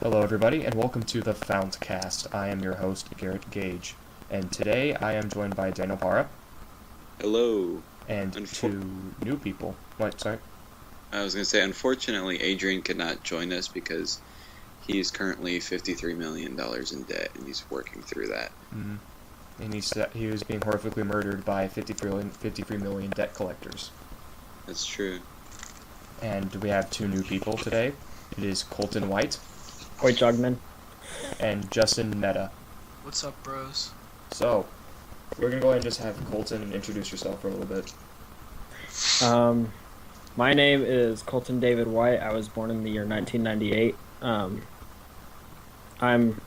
Hello, everybody, and welcome to the Fountcast. I am your host, Garrett Gage, and today I am joined by Daniel Parra. Hello. And two new people. What, sorry? I was going to say, unfortunately, Adrian could not join us because he is currently $53 million in debt, and he's working through that. Mm-hmm. And he was being horrifically murdered by 53 million debt collectors. That's true. And we have two new people today. It is Colton White. Hoi Jogman. And Justin Meta. What's up, bros? So, we're going to go ahead and just have Colton introduce yourself for a little bit. My name is Colton David White. I was born in the year 1998. I'm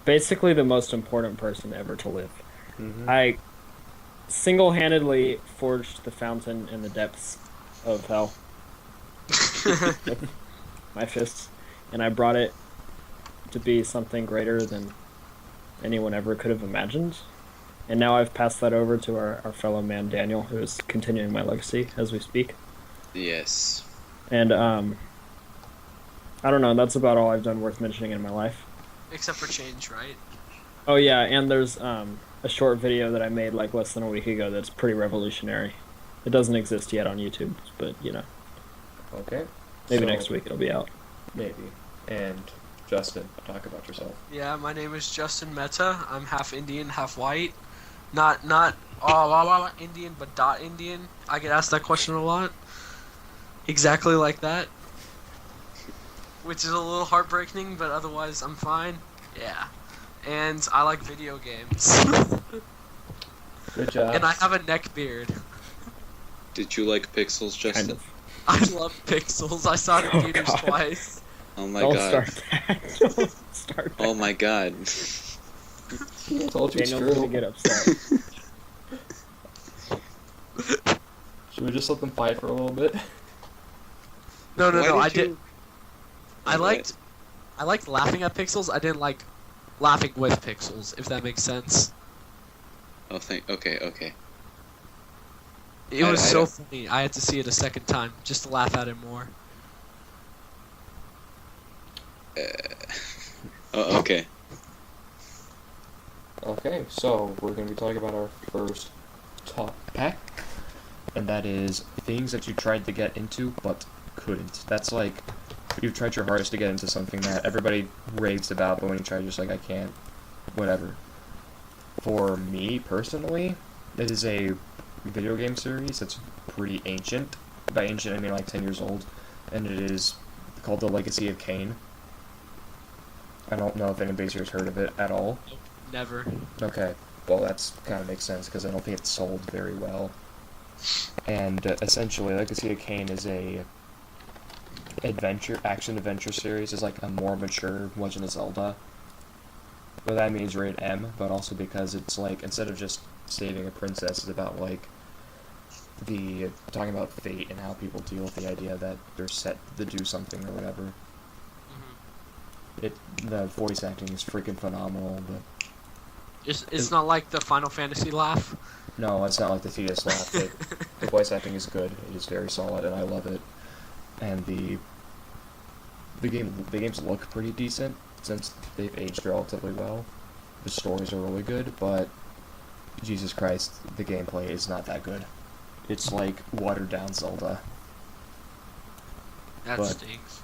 basically the most important person ever to live. Mm-hmm. I single-handedly forged the fountain in the depths of hell with my fists, and I brought it to be something greater than anyone ever could have imagined. And now I've passed that over to our fellow man Daniel, who is continuing my legacy as we speak. Yes. And I don't know, that's about all I've done worth mentioning in my life. Except for change, right? Oh yeah, and there's a short video that I made like less than a week ago that's pretty revolutionary. It doesn't exist yet on YouTube, but you know. Okay. Maybe next week it'll be out. Maybe. And Justin, talk about yourself. Yeah, my name is Justin Meta. I'm half Indian, half white. Not Indian, but dot Indian. I get asked that question a lot. Exactly like that. Which is a little heartbreaking, but otherwise I'm fine. Yeah. And I like video games. Good job. And I have a neck beard. Did you like Pixels, Justin? Kind of. I love Pixels. I saw it in theaters twice. Oh my Don't god. start that. Don't start that. Oh my god. I told you it's Daniel's true. gonna get upset. Should we just let them fight for a little bit? No, Why I did you- did. I liked laughing at Pixels. I didn't like laughing with Pixels, if that makes sense. Oh, okay. It was I so don't- funny. I had to see it a second time just to laugh at it more. Oh, okay. Okay, so we're going to be talking about our first topic, and that is things that you tried to get into but couldn't. That's like, you've tried your hardest to get into something that everybody raves about, but when you try, you're just like, I can't, whatever. For me, personally, it is a video game series that's pretty ancient. By ancient, I mean like 10 years old, and it is called The Legacy of Kain. I don't know if anybody's here has heard of it at all. Never. Okay, well that's kind of makes sense because I don't think it sold very well. And essentially, Legacy of Kain is a action-adventure series. It's like a more mature Legend of Zelda. Well, that means rated M, but also because it's like, instead of just saving a princess, it's about like talking about fate and how people deal with the idea that they're set to do something or whatever. The voice acting is freaking phenomenal, but It's not like the Final Fantasy laugh. no, it's not like the Thetis laugh. The voice acting is good. It is very solid, and I love it. And the games look pretty decent since they've aged relatively well. The stories are really good, but Jesus Christ, the gameplay is not that good. It's like watered down Zelda. That But- stinks.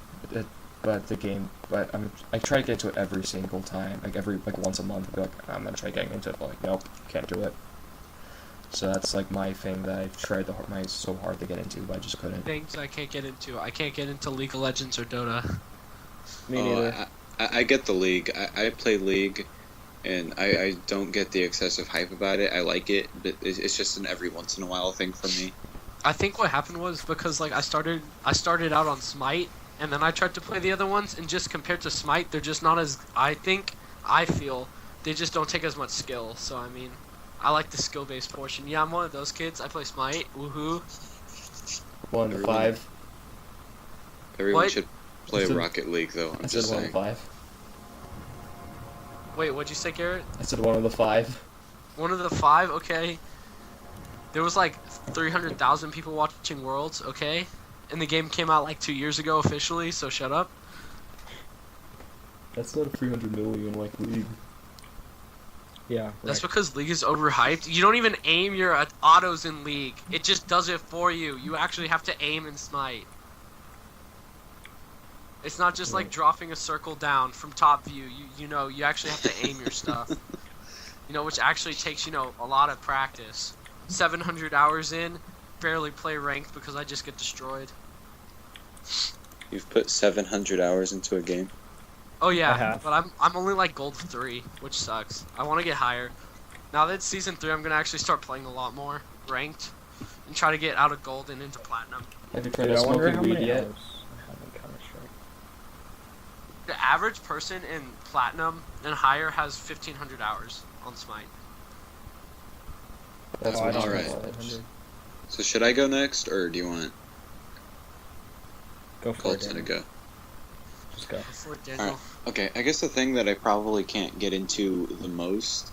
I try to get into it every single time, like once a month. I'll be like, I'm gonna try getting into it, but like, nope, can't do it. So that's like my thing that I've tried so hard to get into, but I just couldn't. Things I can't get into. I can't get into League of Legends or Dota. Me neither. I get the League. I play League, and I don't get the excessive hype about it. I like it, but it's just an every once in a while thing for me. I think what happened was because like I started out on Smite, and then I tried to play the other ones, and just compared to Smite, they're just not as, I feel, they just don't take as much skill. So I mean, I like the skill-based portion. Yeah, I'm one of those kids. I play Smite. Woohoo. 1 to 5. Everyone What? should play I said- Rocket League, though. I I'm said just 1 to saying. 5. Wait, what'd you say, Garrett? I said 1 of the 5. One of the 5, okay. There was like 300,000 people watching Worlds, okay? And the game came out like 2 years ago officially, so shut up. That's not a 300 million like League. Yeah. That's right. because League is overhyped. You don't even aim your autos in League. It just does it for you. You actually have to aim in Smite. It's not just like dropping a circle down from top view. You actually have to aim your stuff. Which actually takes, a lot of practice. 700 hours in, barely play ranked because I just get destroyed. You've put 700 hours into a game. Oh I yeah, have. but I'm only like gold 3, which sucks. I want to get higher. Now that it's season 3, I'm gonna actually start playing a lot more ranked and try to get out of gold and into platinum. Have you tried Dude, to I wonder smoke how weed many yet? hours I have in Counter-Strike. The average person in platinum and higher has 1,500 hours on Smite. That's I what don't all I right. know, tried. 700. So should I go next, or do you want Go for it, Colton to Daniel. go? Just go. Before Daniel. Alright. Okay, I guess the thing that I probably can't get into the most,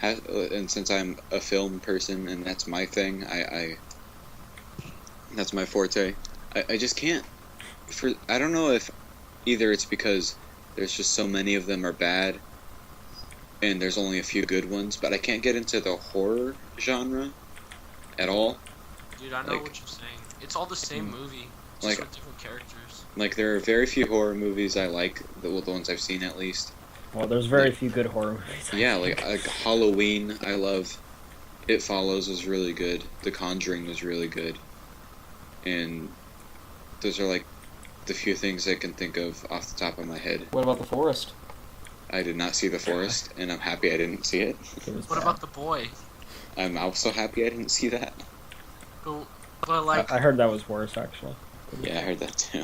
and since I'm a film person and that's my thing, I that's my forte. I just can't. I don't know if either it's because there's just so many of them are bad, and there's only a few good ones, but I can't get into the horror genre at all. Dude, I know like- what you're saying. It's all the same movie, just like- with different characters. Like, there are very few horror movies I like, the ones I've seen at least. Well, there's very few good horror movies. I Yeah, think. like Halloween, I love. It Follows was really good. The Conjuring was really good. And those are like the few things I can think of off the top of my head. What about The Forest? I did not see The Forest, and I'm happy I didn't see it. It was What bad. about The Boy? I'm also happy I didn't see that. But like, I heard that was worse, actually. Yeah, I heard that too.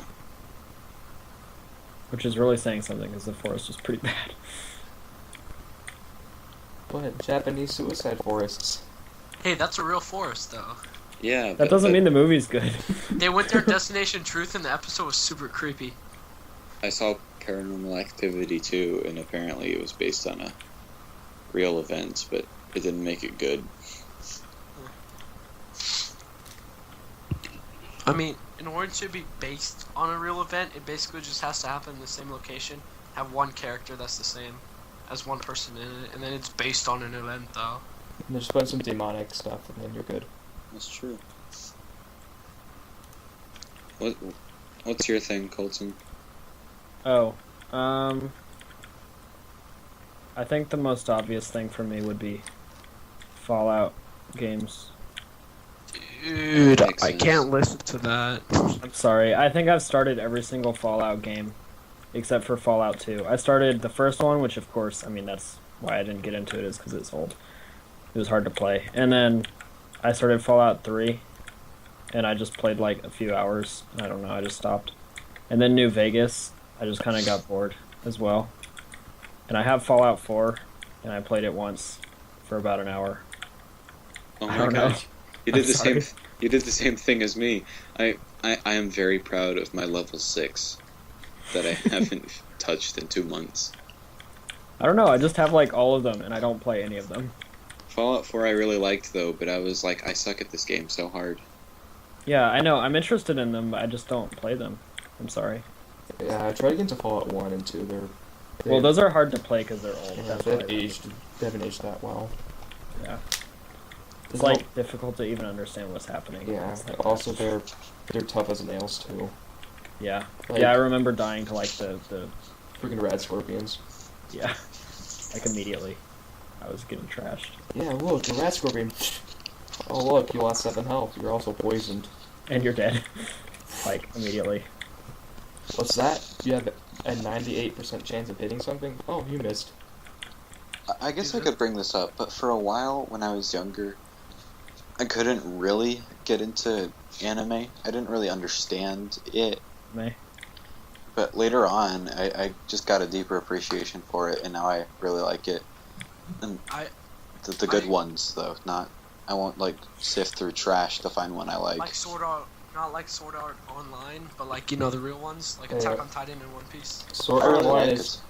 Which is really saying something, because The Forest was pretty bad. What? Japanese suicide forests. hey, that's a real forest though. Yeah, That doesn't mean the movie's good. They went their Destination Truth, and the episode was super creepy. I saw Paranormal Activity 2, and apparently it was based on a real event, but it didn't make it good. I mean, in order to be based on a real event, it basically just has to happen in the same location, have one character that's the same as one person in it, and then it's based on an event though. And there's been some demonic stuff, and then you're good. That's true. What's your thing, Colton? Oh, I think the most obvious thing for me would be Fallout games. Dude, Makes I sense. can't listen to that. I'm sorry, I think I've started every single Fallout game, except for Fallout 2. I started the first one, which of course, I mean, that's why I didn't get into it, is because it's old. It was hard to play. And then I started Fallout 3, and I just played like a few hours. I don't know, I just stopped. And then New Vegas, I just kind of got bored as well. And I have Fallout 4, and I played it once for about an hour. Oh I my don't know. gosh. You I'm did the sorry. same. You did the same thing as me. I am very proud of my level 6 that I haven't touched in 2 months. I don't know, I just have like all of them, and I don't play any of them. Fallout 4 I really liked though, but I was like, I suck at this game so hard. Yeah, I know, I'm interested in them, but I just don't play them. I'm sorry. Yeah, I tried to get into Fallout 1 and 2. Well, those are hard to play because they're old. yeah, That's why. they haven't aged that well. Yeah. There's It's like difficult to even understand what's happening. yeah. It's like- Also, they're tough as nails too. Yeah. Like, Yeah, I remember dying to like the freaking rad scorpions. yeah, like immediately. I was getting trashed. Yeah, look, the rat scorpion. Oh look, you lost 7 health. You're also poisoned. And you're dead. Like immediately. What's that? You have a 98% chance of hitting something? Oh, you missed. I guess I could bring this up, but for a while when I was younger, I couldn't really get into anime. I didn't really understand it. Me. But later on, I just got a deeper appreciation for it, and now I really like it. And the good ones, though, not. I won't like sift through trash to find one I like. Like Sword Art, not like Sword Art Online, but like the real ones, like Attack on Titan and One Piece. Sword I Art really Online like is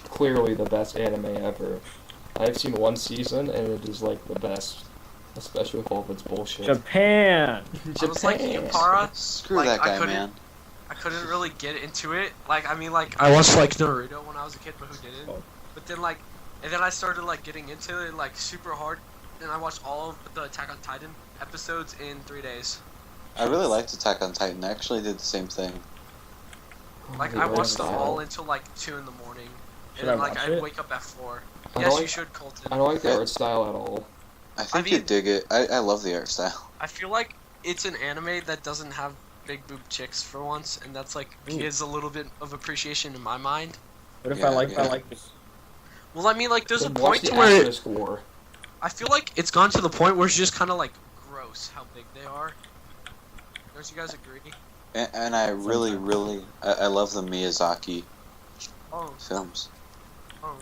clearly the best anime ever. I've seen 1 season and it is like the best, especially with all of its bullshit. Japan. I was like Yupara. Screw Like, that I guy, couldn't- man. I couldn't really get into it. Like, I mean, like, I watched, like, Naruto when I was a kid, but who didn't? Oh. But then, like, and then I started, like, getting into it, like, super hard, and I watched all of the Attack on Titan episodes in 3 days. I really liked Attack on Titan. I actually did the same thing. Like, Oh, I the art watched them style. all until, like, 2 in the morning. Should And then, I like, watch I'd it? wake up at 4. I Yes, like- you should, Colton. I don't like the Yeah. art style at all. I think I you mean- dig it. I love the art style. I feel like it's an anime that doesn't have big boob chicks for once, and that's, like, Ooh. gives a little bit of appreciation in my mind. What if Yeah, I like yeah. this? Well, I mean, like, there's a Then watch point the to where Asterisk War. I feel like it's gone to the point where it's just kind of, like, gross how big they are. Don't you guys agree? And I really, Sometimes. really, I love the Miyazaki Oh, films. oh.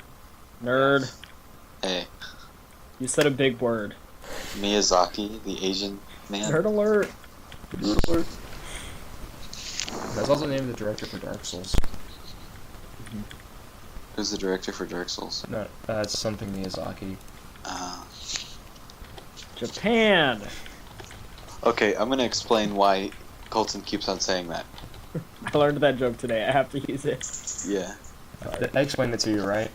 Nerd. Hey, You said a big word. Miyazaki, the Asian man. Nerd alert. That's also the name of the director for Dark Souls. Who's the director for Dark Souls? No, it's something Miyazaki. Japan. Okay, I'm gonna explain why Colton keeps on saying that. I learned that joke today. I have to use it. Yeah. I explained it to you, right?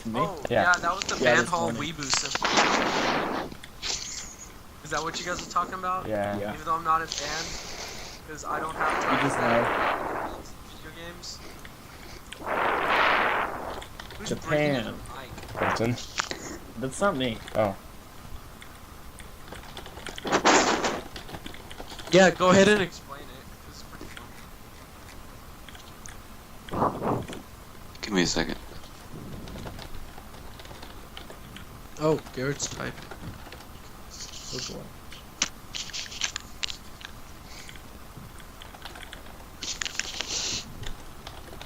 To me? Oh, Yeah. yeah, that was the Yeah, Van this Hall morning. Weeboo symbol. Is that what you guys are talking about? Yeah. Yeah. Even though I'm not a fan, because I don't have You time just know. video games. Who's Japan. breathing in the mic? Colton. That's not me. Oh. Yeah, go ahead and explain it. It's pretty fun. Give me a second. Oh, Garrett's typing. Oh boy.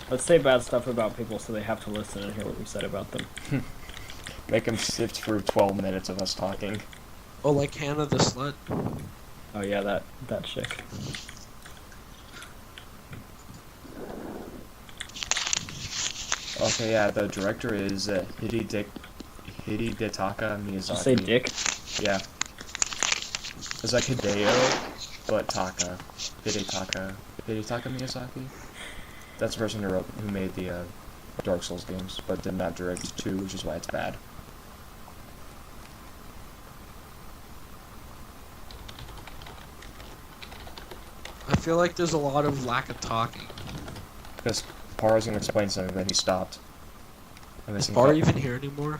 Let's say bad stuff about people so they have to listen and hear what we said about them. Make him sift through 12 minutes of us talking. Oh, like Hannah the Slut. Oh yeah, that chick. Okay, yeah, the director is Hidetaka Miyazaki. Did you say dick? Yeah. It's like Hideo, but Taka. Hidetaka Miyazaki? That's the person who made the Dark Souls games, but did not direct 2, which is why it's bad. I feel like there's a lot of lack of talking. Because Par's gonna explain something, then he stopped. And Is then Bar even here anymore?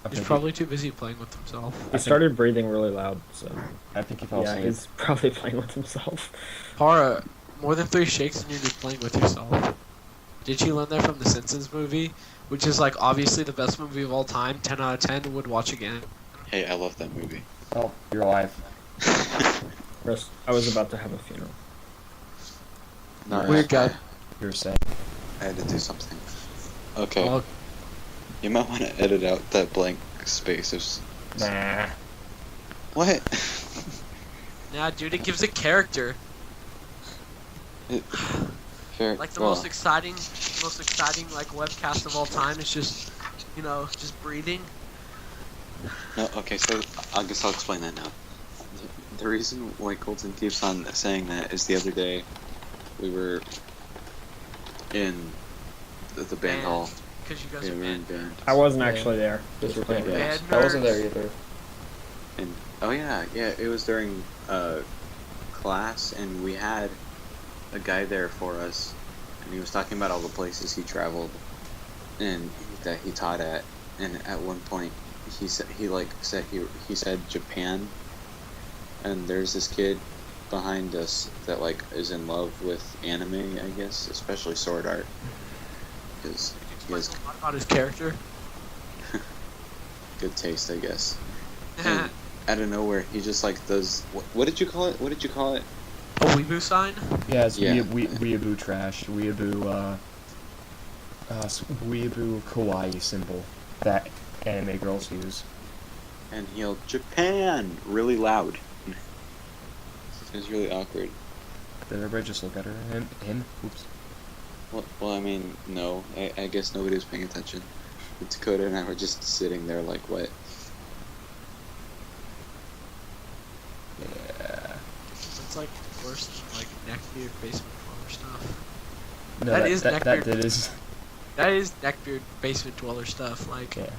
I He's think probably too busy playing with himself. He started breathing really loud, so I think he fell yeah, asleep. he's probably playing with himself. Para, more than 3 shakes and you're just playing with yourself. Did you learn that from the Simpsons movie? Which is like obviously the best movie of all time, 10 out of 10, would watch again. Hey, I love that movie. Oh, you're alive. Chris, I was about to have a funeral. No, Weird guy. You're saying. I had to do something. Okay. Well, You might want to edit out that blank space. Nah. What? nah, dude, it gives it character. Fair. Like the well, most exciting like webcast of all time is just, you know, just breathing. No, okay, so I guess I'll explain that now. The reason why Colton keeps on saying that is the other day we were in the band hall. Because you guys Yeah, are we were in bad. band. I wasn't Yeah. actually there. Just Just for playing playing games. Bad I wasn't there nerds. either. And oh yeah, it was during class, and we had a guy there for us, and he was talking about all the places he traveled and that he taught at. And at one point, he said he said Japan, and there's this kid behind us that like is in love with anime, I guess, especially sword art, because he has Like, a lot about his character. good taste, I guess. And out of nowhere, he just like does what did you call it? What did you call it? A weeboo sign? Yeah, it's Yeah. weeaboo trash. Weeaboo, weeaboo kawaii symbol that anime girls use. And he yelled Japan really loud. It was really awkward. Did everybody just look at her? Him? Oops. Well, I mean, no. I guess nobody was paying attention. Dakota and I were just sitting there like, what? Yeah. It's like the worst, like, neckbeard basement dweller stuff. No, That is neckbeard. that is. That is neckbeard basement dweller stuff. Like, Yeah.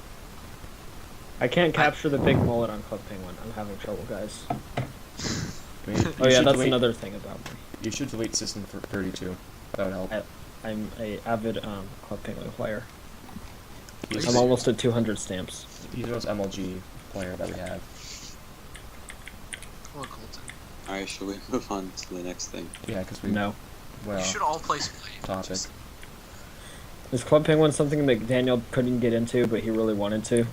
I can't capture the big mullet on Club Penguin. I'm having trouble, guys. I mean, Oh yeah, that's delete, another thing about me. You should delete System 32. That would help. I'm a avid Club Penguin player. He's, I'm almost at 200 stamps. he's the most MLG player that we have. come on, Colton. Alright, should we move on to the next thing? Yeah, because we. No. Well. You should all play Splay. Topic. Is Club Penguin something that Daniel couldn't get into, but he really wanted to?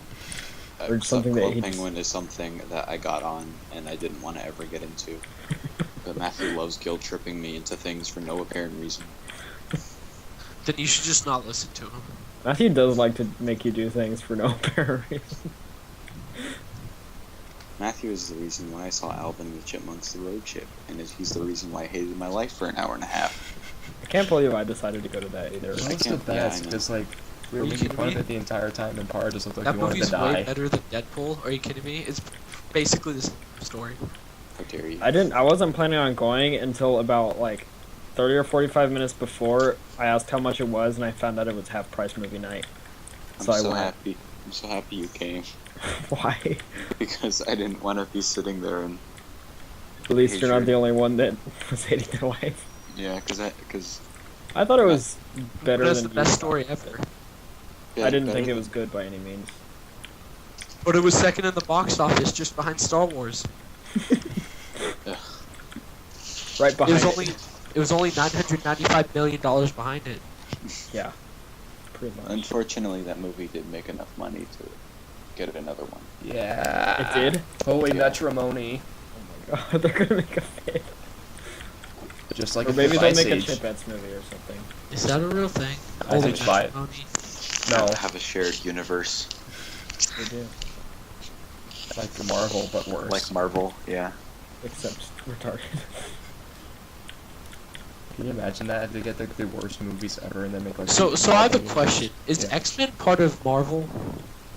Or something that Club he Penguin is something that I got on and I didn't want to ever get into. But Matthew loves guilt tripping me into things for no apparent reason. Then you should just not listen to him. Matthew does like to make you do things for no apparent reason. Matthew is the reason why I saw Alvin and the Chipmunks the road trip, and he's the reason why I hated my life for an hour and a half. I can't believe I decided to go to that either. That was the can't- yeah, I best, know. because, like, we were Are you making kidding fun of me? it the entire time, and Par just looked like That he wanted to movie's way die. better than Deadpool. Are you kidding me? It's basically the same story. How dare you? I wasn't planning on going until about like 30 or 45 minutes before I asked how much it was, and I found out it was half price movie night. I'm So I so went. happy. I'm so happy you came. Why? Because I didn't want to be sitting there and... At least you're not Hatred. the only one that was hating their life. Yeah, because I thought it was better But it's than the best you story thought. ever. yeah, I didn't better think it than- was good by any means. But it was second in the box office, just behind Star Wars. Ugh. Right It behind was only $995 million behind it. Yeah, pretty much. Unfortunately, that movie didn't make enough money to get another one. Yeah. It did? Holy Yeah. matrimony. Oh my god, they're gonna make a fit. Just like Or maybe the they'll Ice make a Age. Chipettes movie or something. Is that a real thing? I Holy think buy it. matrimony. No, Have a shared universe. They do. like the Marvel, but worse. Like Marvel, yeah. Except retarded. Can you imagine that? If they get the worst movies ever and then make like... So I have a movies? question. Is Yeah. X-Men part of Marvel?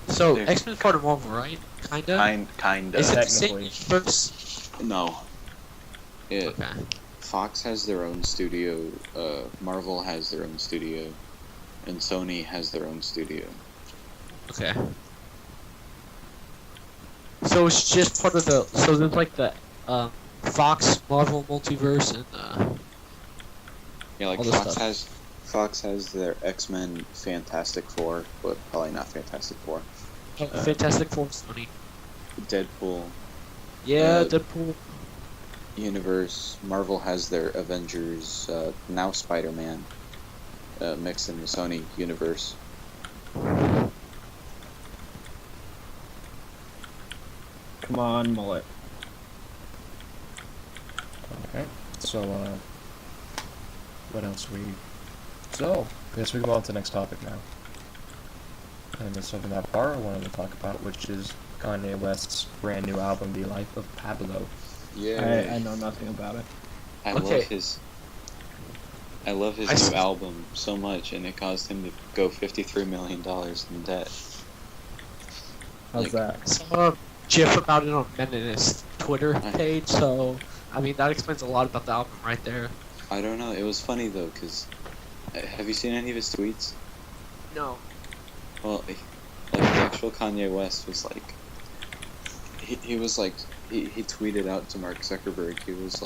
So Yeah. X-Men part of Marvel, right? Kinda. Kinda. Is it the same Technically. universe? No. It, Okay. Fox has their own studio, Marvel has their own studio, and Sony has their own studio. Okay. So it's just part of the. So there's like the Fox Marvel multiverse and Yeah, like All this Fox stuff. Fox has their X-Men Fantastic Four, but probably not Fantastic Four. Fantastic Four, Sony. Deadpool Yeah, uh, Deadpool. universe. Marvel has their Avengers, now Spider-Man, mixed in the Sony universe. Come on, mullet. Okay, so, what else we... So, I guess we go on to the next topic now. And it's something that Barra wanted to talk about, which is Kanye West's brand new album, The Life of Pablo. Yeah, I know nothing about it. I Okay. love his I s- new album so much, and it caused him to go $53 million in debt. How's Like- that? I saw a GIF about it on Meninist Twitter page, so I mean that explains a lot about the album right there. I don't know. It was funny though, cause have you seen any of his tweets? No. Well, like the actual Kanye West was like, he was like, he tweeted out to Mark Zuckerberg. He was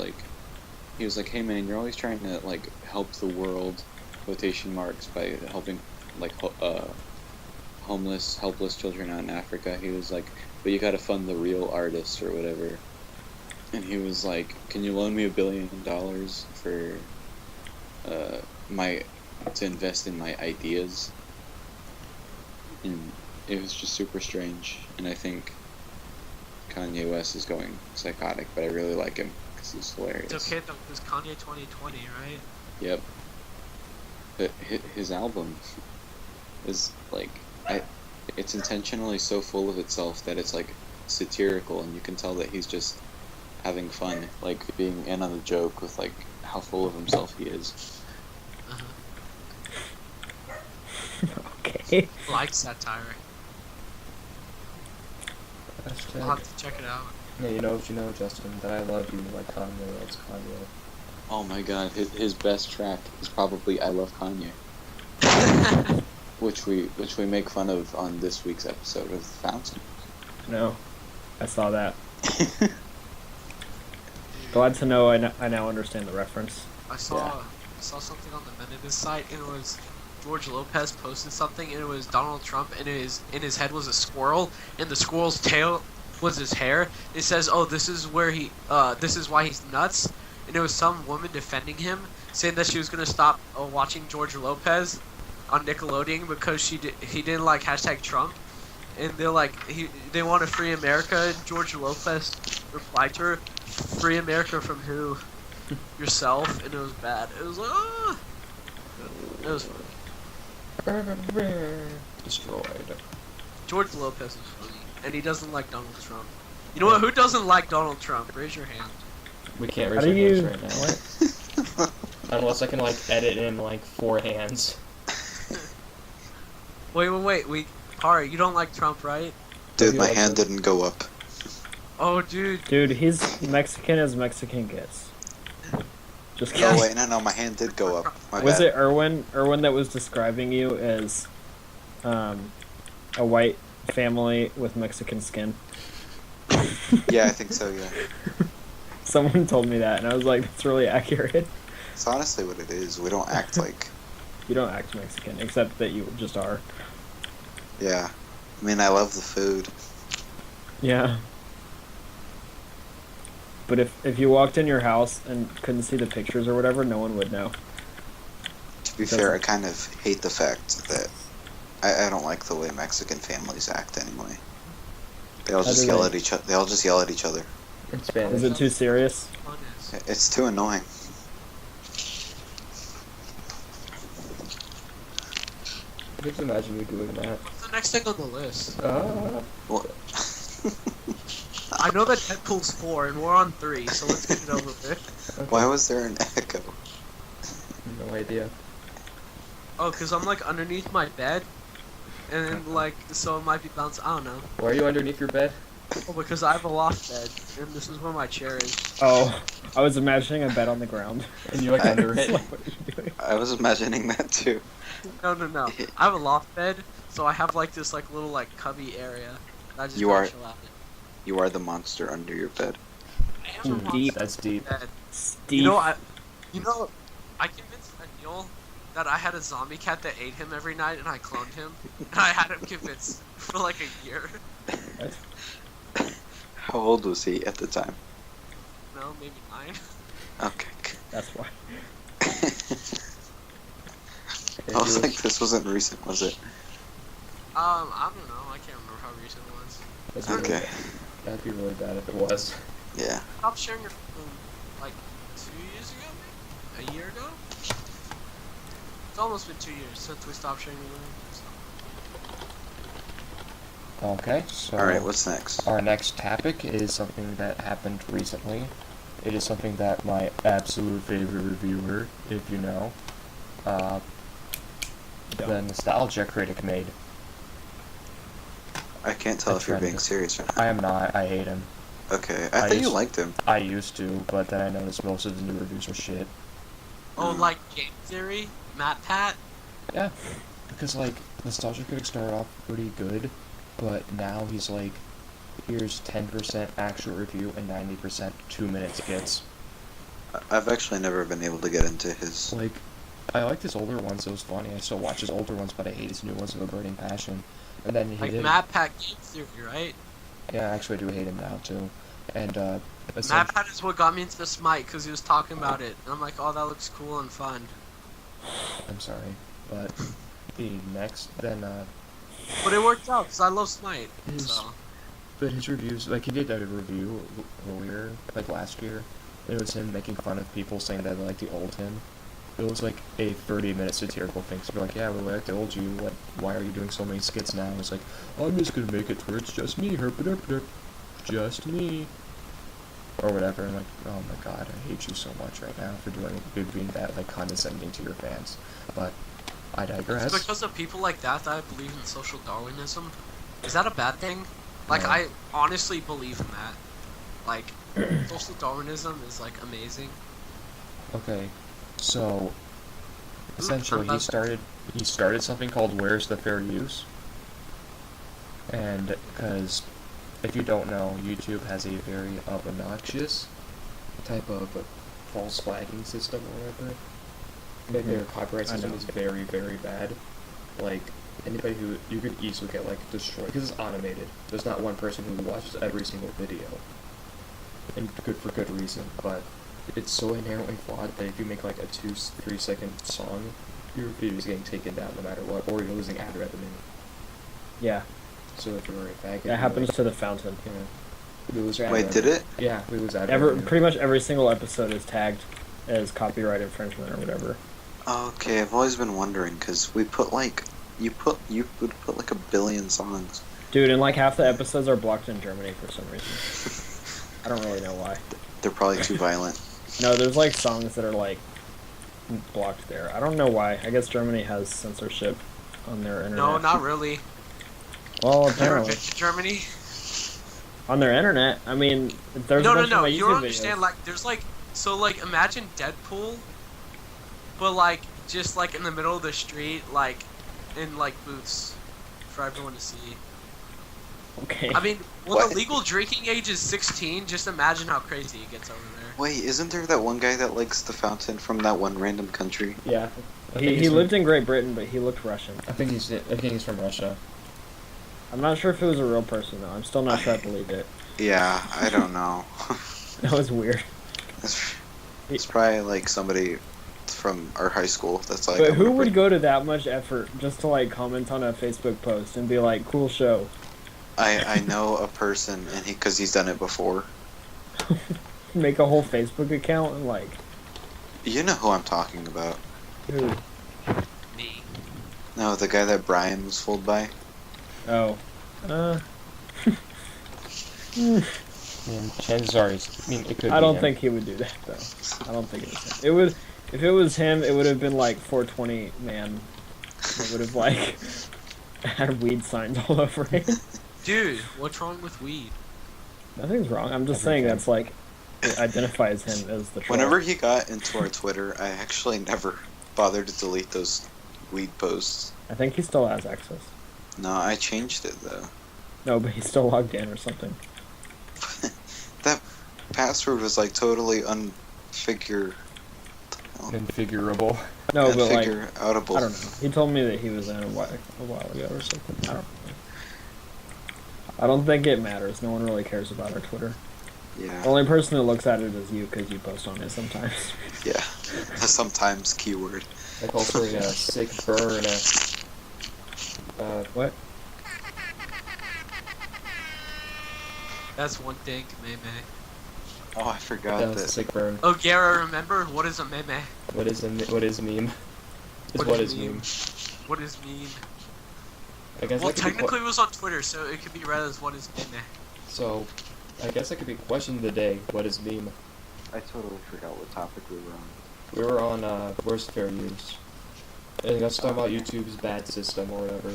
like, hey man, you're always trying to like help the world, quotation marks, by helping like homeless, helpless children out in Africa. He was like, but you gotta fund the real artists or whatever. And he was like, can you loan me $1 billion for to invest in my ideas? And it was just super strange. And I think Kanye West is going psychotic, but I really like him because he's hilarious. It's okay though, because Kanye 2020, right? Yep. But his album is like, it's intentionally so full of itself that it's like satirical, and you can tell that he's just having fun, like being in on the joke with like how full of himself he is. Uh-huh. Okay. Like satire. I'll Hashtag. have to check it out. Yeah, you know what you know, Justin, that I love you like Kanye loves Kanye. Oh my god, his best track is probably "I Love Kanye," which we make fun of on this week's episode of Fountain. No, I saw that. Glad to know I now understand the reference. I saw something on the Menendez site, and it was George Lopez posted something, and it was Donald Trump, and in his head was a squirrel, and the squirrel's tail was his hair. It says, "Oh, this is why he's nuts," and it was some woman defending him, saying that she was gonna stop watching George Lopez on Nickelodeon because he didn't like #Trump, and they're like they want to free America, and George Lopez replied to her, "Free America from who? Yourself." And it was bad. It was like, ah. It was funny. Destroyed. George Lopez is funny, and he doesn't like Donald Trump. You know what? Who doesn't like Donald Trump? Raise your hand. We can't How raise do our hands you- right now. Unless I can like edit in like 4 hands. Wait. Kari, you don't like Trump, right? Dude, my like hand that? didn't go up. Oh, dude. Dude, he's Mexican as Mexican gets. Just Yes. Oh wait, no, my hand did go up. My Was bad. it Erwin that was describing you as a white family with Mexican skin? Yeah, I think so. Yeah, Someone told me that, and I was like, that's really accurate. it's honestly what it is. We don't act like. You don't act Mexican, except that you just are. Yeah, I mean, I love the food. Yeah. But if you walked in your house and couldn't see the pictures or whatever, no one would know. To be fair, I kind of hate the fact that I don't like the way Mexican families act anyway. They all How just do yell they? at each other. They all just yell at each other. In Spanish. Is it too serious? Fun is. It's too annoying. Just imagine you doing that. What's the next thing on the list? Well, I know that Deadpool's 4, and we're on 3, so let's get it over with. why was there an echo? No idea. Oh, because I'm like underneath my bed, and then, like, so it might be bouncing. I don't know. Why are you underneath your bed? Oh, because I have a loft bed, and this is where my chair is. Oh, I was imagining a bed on the ground. And you're like under It's it. like, what are you doing? I was imagining that too. No. I have a loft bed, so I have like this like little like cubby area. That I just You go are- chill out in. You are the monster under your bed. I am a Deep. monster That's deep. bed. Steve. You know, I convinced Anil that I had a zombie cat that ate him every night, and I cloned him. And I had him convinced for like a year. How old was he at the time? No, maybe 9. Okay. That's why. I was like, this wasn't recent, was it? I don't know. I can't remember how recent it was. That's really Okay. bad. That'd be really bad if it was. Yeah. Stop sharing your phone like 2 years ago, maybe? A year ago? It's almost been 2 years since we stopped sharing your phone. Okay, so Alright, what's next? our next topic is something that happened recently. It is something that my absolute favorite reviewer, if you know, the Nostalgia Critic made. I can't tell That's if you're right. being serious or not. I am not. I hate him. Okay, I I thought you used- liked him. I used to, but then I noticed most of the new reviews are shit. Oh, like Game Theory? Matt Pat? Yeah, because like Nostalgia Critic started off pretty good, but now he's like, here's 10% actual review and 90% 2-minute skits. I've actually never been able to get into his. Like, I liked his older ones, it was funny. I still watch his older ones, but I hate his new ones with a burning passion. And then he Like did. Matt Pat Game Theory, right? Yeah, actually, I do hate him now too. And Matt Pat is what got me into the Smite, because he was talking about it. And I'm like, oh, that looks cool and fun. I'm sorry, but the next then But it worked out, because I love Smite. His- So. but his reviews, like he did a review earlier, like last year. It was him making fun of people saying that they like the old him. It was like a 30-minute satirical thing. So be like, yeah, we like the old you. What? Why are you doing so many skits now? It's like, I'm just gonna make it to where it's just me, herp, just me, or whatever. I'm like, oh my god, I hate you so much right now for being that like condescending to your fans. But I digress. It's because of people like that I believe in social Darwinism. Is that a bad thing? Like, No. I honestly believe in that. Like, social Darwinism is, like, amazing. Okay, so essentially I'm he started something called Where's the Fair Use? And because if you don't know, YouTube has a very obnoxious type of false flagging system or whatever. Their copyright I system know. is very, very bad. Like, anybody who, you could easily get, like, destroyed, because it's automated. There's not one person who watches every single video. And good for good reason, but it's so inherently flawed that if you make, like, a 2-3 second song, your video is getting taken down no matter what, or you're losing ad revenue. Yeah, So if you're right back, that happens to the Fountain. We lose ad Wait, did revenue. it? Yeah, we lose ad revenue. Pretty much every single episode is tagged as copyright infringement or whatever. Okay, I've always been wondering because we put like you would put like 1 billion songs. Dude, and like half the episodes are blocked in Germany for some reason. I don't really know why. They're probably too violent. No, there's like songs that are like blocked there. I don't know why. I guess Germany has censorship on their internet. No, not really. Well, Never apparently. been to Germany. On their internet. I mean, there's a bunch of my You don't YouTube understand. videos. Like, there's like, so like, imagine Deadpool, but like, just like in the middle of the street, like, in like booths for everyone to see. Okay. I mean, when What? the legal drinking age is 16, just imagine how crazy it gets over there. Wait, isn't there that one guy that likes the Fountain from that one random country? Yeah. I think He he's lived in Great Britain, but he looked Russian. I think he's from Russia. I'm not sure if it was a real person, though. I'm still not sure I believe it. Yeah, I don't know. That was weird. It's probably like somebody from our high school. That's like. But who would go to that much effort just to, like, comment on a Facebook post and be like, cool show? I know a person, and because he's done it before. Make a whole Facebook account and, like, You know who I'm talking about. who? Me. No, the guy that Brian was fooled by. Oh. And chances are, it could. I be don't him. think he would do that, though. I don't think it was him. It would, if it was him, it would have been like 420 man. It would have like had weed signs all over it. Dude, what's wrong with weed? Nothing's wrong. I'm just saying that's like it identifies him as the troll. Whenever he got into our Twitter, I actually never bothered to delete those weed posts. I think he still has access. No, I changed it though. No, but he's still logged in or something. That password was like totally unfigure. Configurable. No, but like Unfigure-outable. I don't know. He told me that he was in a while ago or something. I don't know. I don't think it matters. No one really cares about our Twitter. Yeah. The only person who looks at it is you because you post on it sometimes. Yeah. Sometimes keyword. Like also a sick burn. What? That's one thing, meme. Oh, I forgot That was a that. sick burn. Oh, Gara, remember what is a meme? What is meme? What is Meme? What is meme? I guess Well, that could be technically it was on Twitter, so it could be read as what is meme. so. I guess that could be question of the day. What is meme? I totally forgot what topic we were on. We were on worst fair use. I think that's talking about YouTube's bad system or whatever.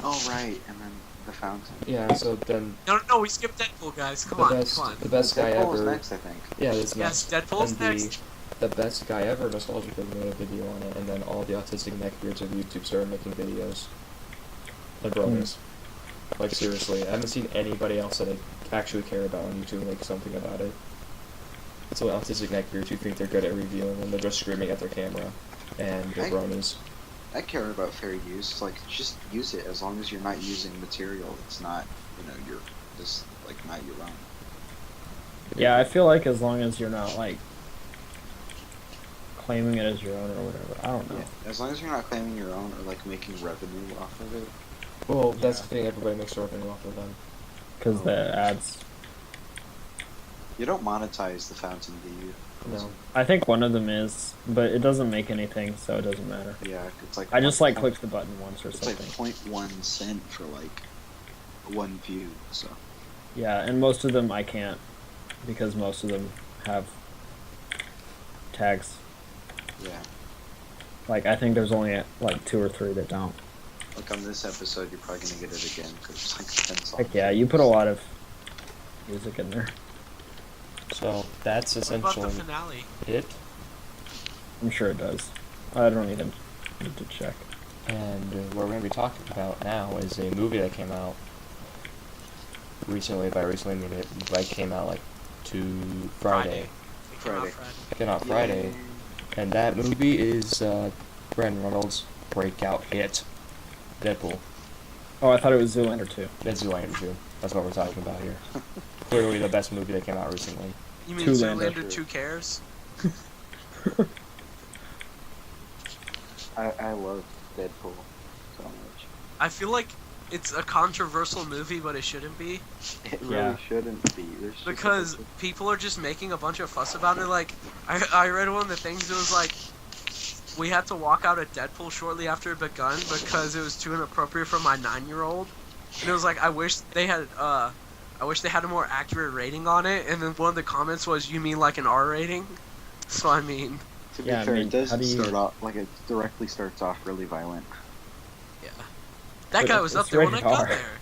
Oh, right. And then the Fountain. Yeah. So then No, we skipped Deadpool, guys. Come the on, best, come on. the best guy Deadpool was ever. next, I think. Yeah, it's Yes, next. Deadpool's And next. The best guy ever, nostalgically made a video on it, and then all the autistic neckbeards of YouTube started making videos. Like brothers. Like seriously, I haven't seen anybody else that I actually care about on YouTube make something about it. So autistic neckbeards who think they're good at reviewing when they're just screaming at their camera, and the bronies. I care about fair use. Like, just use it as long as you're not using material that's not, your just like not your own. Yeah, I feel like as long as you're not like claiming it as your own or whatever. I don't know. Yeah, as long as you're not claiming your own or like making revenue off of it. Well, that's the thing. Everybody makes revenue off of them. Because the ads. You don't monetize the Fountain, do you? No. I think one of them is, but it doesn't make anything, so it doesn't matter. Yeah, it's like I just like clicked the button once or It's something. like 0.1 cent for like 1 view. So Yeah, and most of them I can't because most of them have tags. yeah, Like I think there's only like 2 or 3 that don't. like on this episode, you're probably gonna get it again because it's like 10 songs. Heck yeah, you put a lot of music in there. So that's What about the essentially finale? it. I'm sure it does. I don't even need to check. And what we're going to be talking about now is a movie that came out recently. By recently, I mean it came out like Friday. Friday. It came out Friday. Yay. And that movie is Brandon Reynolds' breakout hit, Deadpool. Oh, I thought it was Zoolander 2. That's Zoolander 2. That's what we're talking about here. Clearly the best movie that came out recently. You mean Zoolander. Zoolander 2 cares? I love Deadpool so much. I feel like it's a controversial movie, but it shouldn't be. It really Yeah. shouldn't be. There's just Because people are just making a bunch of fuss about it. Like, I read one of the things, it was like, we had to walk out of Deadpool shortly after it begun because it was too inappropriate for my 9-year-old. And it was like, I wish they had a more accurate rating on it. And then one of the comments was, you mean like an R rating? So, I mean... To be Yeah, I fair, mean, it does how do you- start off, like, it directly starts off really violent. Yeah. That But guy was up it's there when I rated got R. there.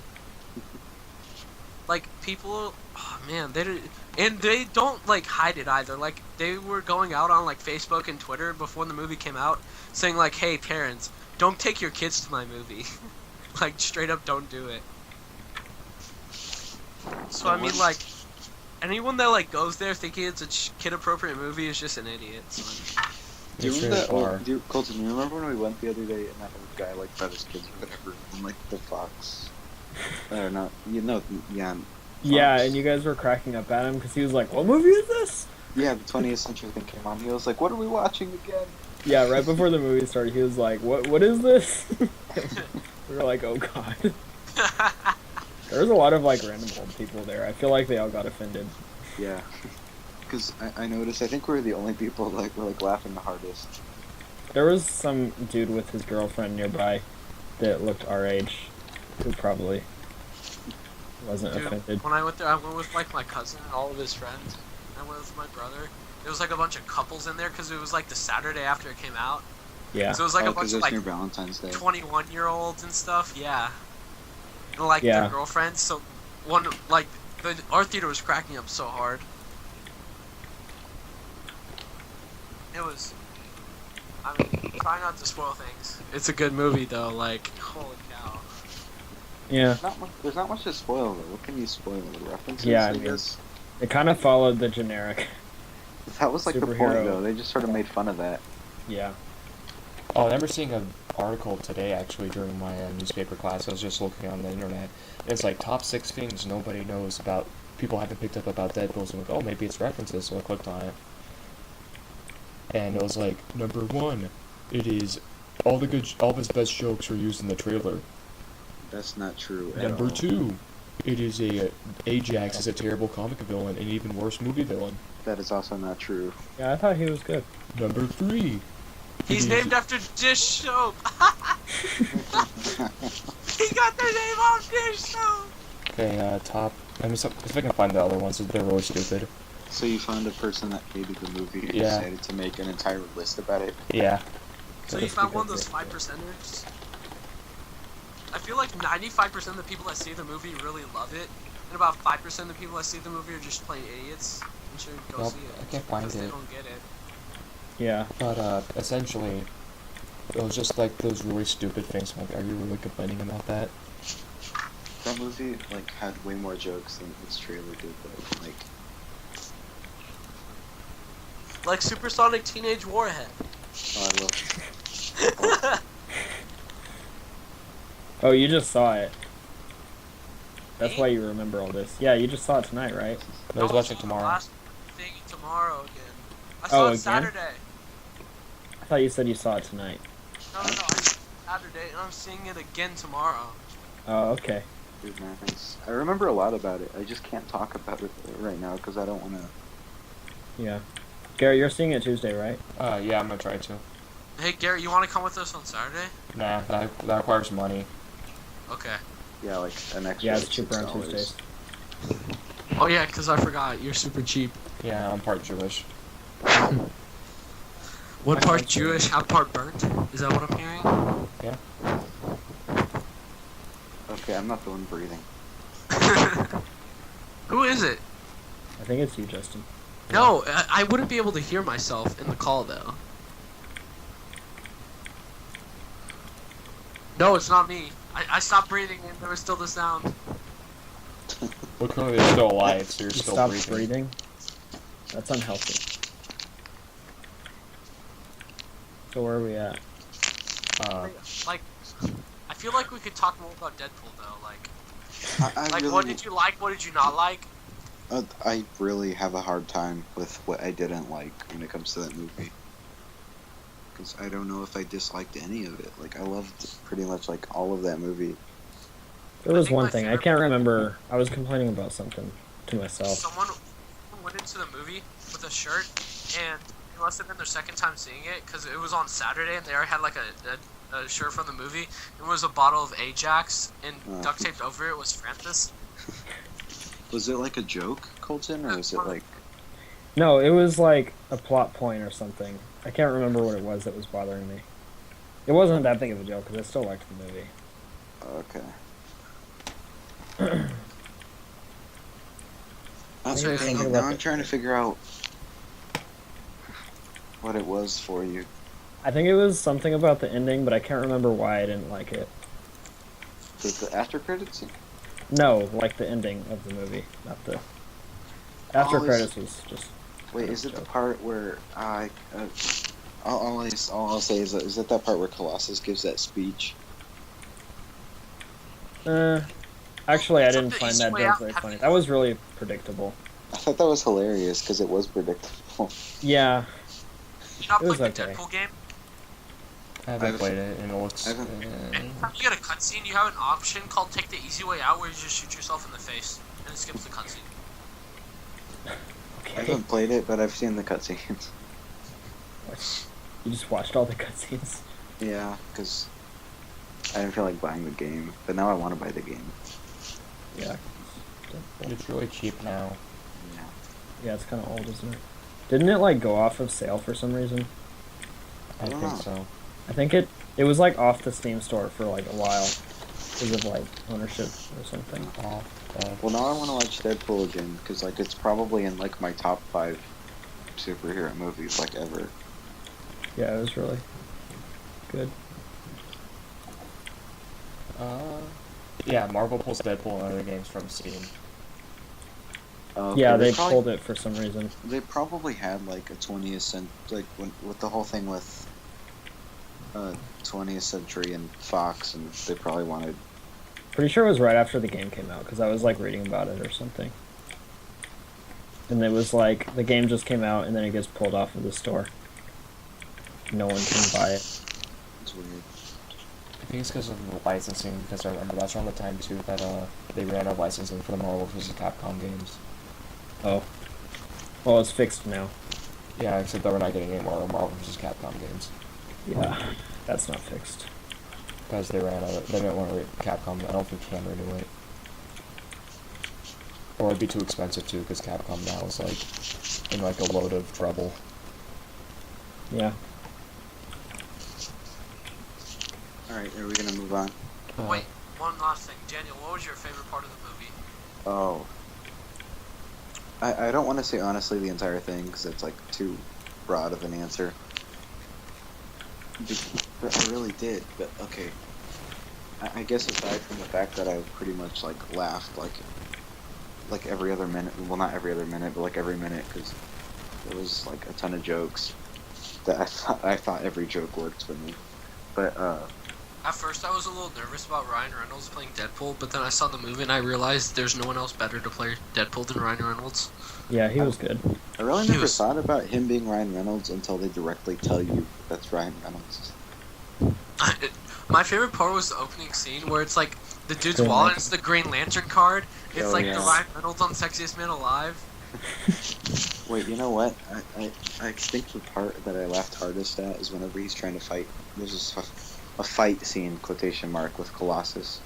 Like, people... Oh, man, they didn't... And they don't, like, hide it either. Like, they were going out on, like, Facebook and Twitter before the movie came out, saying, like, hey, parents, don't take your kids to my movie. Like, straight up don't do it. So, I mean, like, anyone that, like, goes there thinking it's a kid-appropriate movie is just an idiot. So, Do you It's remember really that? far. Colton, do you remember when we went the other day and that guy like brought his kids or whatever, and like the fox? Or not? You know, yeah. Yeah, Fox. and you guys were cracking up at him because he was like, "What movie is this?" Yeah, the 20th Century thing came on. He was like, "What are we watching again?" Yeah, right before the movie started, he was like, "What is this?" We were like, "Oh God." There was a lot of like random old people there. I feel like they all got offended. Yeah. Because I noticed, I think we were the only people like were like laughing the hardest. There was some dude with his girlfriend nearby that looked our age, who probably wasn't dude, offended. when I went there, I went with, like, my cousin and all of his friends. I went with my brother. There was, like, a bunch of couples in there because it was, like, the Saturday after it came out. Yeah. So it was, like, a bunch because of, it's like, near Valentine's Day. 21-year-olds and stuff, yeah. And, like, Yeah. their girlfriends, so one, like, our theater was cracking up so hard. It was, I mean, try not to spoil things. It's a good movie, though, like, holy cow. Yeah. There's not much to spoil though. What can you spoil? The references? Yeah, I I mean, guess. It kind of followed the generic. That was like the point superhero. though. They just sort of made fun of that. Yeah. Oh, I remember seeing an article today, actually, during my newspaper class. I was just looking on the internet. It's like top 6 things nobody knows about, people haven't picked up about Deadpool. So I'm like, oh, maybe it's references. So I clicked on it. And it was like, number 1, it is all of his best jokes are used in the trailer. That's not true. At Number all. 2, it is Ajax is a terrible comic villain, an even worse movie villain. That is also not true. Yeah, I thought he was good. Number 3, He's named after Dish Soap. He got their name off Dish Soap. okay, top. Let me see if I can find the other ones. They're really stupid. So you found a person that hated the movie and Yeah. decided to make an entire list about it. Yeah. So you found one of those 5%ers? I feel like 95% of the people that see the movie really love it, and about 5% of the people that see the movie are just plain idiots and should go Nope, see it. I can't find because they it. don't get it. Yeah. But essentially, it was just like those really stupid things. Like, are you really complaining about that? That movie like had way more jokes than its trailer did though. Like Supersonic Teenage Warhead. Oh, I love Oh, you just saw it. That's Me? why you remember all this. Yeah, you just saw it tonight, right? I was I'll watching see tomorrow. The last thing tomorrow again. I Oh, saw it again? Saturday. I thought you said you saw it tonight. No, I saw it Saturday, and I'm seeing it again tomorrow. Oh, okay. Dude, nice. I remember a lot about it. I just can't talk about it right now because I don't want to. Yeah. Gary, you're seeing it Tuesday, right? Yeah, I'm gonna try to. Hey, Garrett, you want to come with us on Saturday? Nah, that requires money. Okay. Yeah, like an extra. Yeah, it's cheaper on $6. Tuesdays. Oh yeah, because I forgot. You're super cheap. Yeah, I'm part Jewish. One I part thought so. Jewish, half part burnt. Is that what I'm hearing? Yeah. Okay, I'm not the one breathing. Who is it? I think it's you, Justin. No, I wouldn't be able to hear myself in the call though. No, it's not me. I stopped breathing and there was still the sound. Well, clearly you're still alive, so you're You still stopped breathing. breathing? That's unhealthy. So where are we at? Like, I feel like we could talk more about Deadpool though. Like, I like really, what did you like? What did you not like? I really have a hard time with what I didn't like when it comes to that movie. Because I don't know if I disliked any of it. Like, I loved pretty much, like, all of that movie. There was think one my thing, I favorite- can't remember. I was complaining about something to myself. Someone went into the movie with a shirt, and it must have been their second time seeing it because it was on Saturday, and they already had like a shirt from the movie. It was a bottle of Ajax, and Oh. duct taped over it was Francis. Was it, like, a joke, Colton, or was it, like... No, it was like a plot point or something. I can't remember what it was that was bothering me. It wasn't that big of a joke because I still liked the movie. Okay. So you're thinking now about I'm it. trying to figure out what it was for you. I think it was something about the ending, but I can't remember why I didn't like it. The after credits scene? No, like the ending of the movie, not the... After Oh, credits was just... Wait, is it the part where all I'll say is it that part where Colossus gives that speech? Actually, I It's like didn't the find easy that way joke out. very funny. That was really predictable. I thought that was hilarious because it was predictable. Yeah, You not It was played the okay. Deadpool game? I haven't I've- played it, and it looks... I haven't- Anytime you get a cutscene, you have an option called "Take the Easy Way Out," where you just shoot yourself in the face, and it skips the cutscene. I okay. haven't played it, but I've seen the cutscenes. You just watched all the cutscenes. Yeah, because I didn't feel like buying the game, but now I want to buy the game. Yeah. It's really cheap now. Yeah. Yeah, it's kind of old, isn't it? Didn't it like go off of sale for some reason? I don't think know. so. I think it was like off the Steam store for like a while because of like ownership or something. Well, now I want to watch Deadpool again because like it's probably in like my top 5 superhero movies like ever. Yeah, it was really good. Yeah, Marvel pulls Deadpool and other games from Steam. Okay, Yeah, they probably- pulled it for some reason. They probably had like a 20th century, like with the whole thing with 20th century and Fox, and they probably wanted. Pretty sure it was right after the game came out because I was like reading about it or something. And it was like the game just came out and then it gets pulled off of the store. No one can buy it. It's weird. I think it's because of the licensing, because I remember that's around the time too that they ran out of licensing for the Marvel vs. Capcom games. Oh. Well, it's fixed now. Yeah, except that we're not getting any more Marvel vs. Capcom games. Yeah, that's not fixed. Because they ran out they didn't want to Capcom, I don't think can renew it. Or it'd be too expensive too, because Capcom now is like in like a load of trouble. Yeah. Alright, are we gonna move on? Wait, one last thing, Daniel. What was your favorite part of the movie? Oh. I don't want to say honestly the entire thing because it's like too broad of an answer. But I really did. But okay. I guess aside from the fact that I pretty much like laughed like every other minute. Well, not every other minute, but like every minute because there was like a ton of jokes that I thought every joke worked for me. But At first, I was a little nervous about Ryan Reynolds playing Deadpool, but then I saw the movie and I realized there's no one else better to play Deadpool than Ryan Reynolds. Yeah, he was good. I really He never was- thought about him being Ryan Reynolds until they directly tell you that's Ryan Reynolds. My favorite part was the opening scene where it's like the dude's Green wallet Lantern. is the Green Lantern card. It's Oh, like yeah. the Ryan Reynolds on Sexiest Man Alive. Wait, you know what? I think the part that I laughed hardest at is whenever he's trying to fight. There's a fight scene, quotation mark, with Colossus.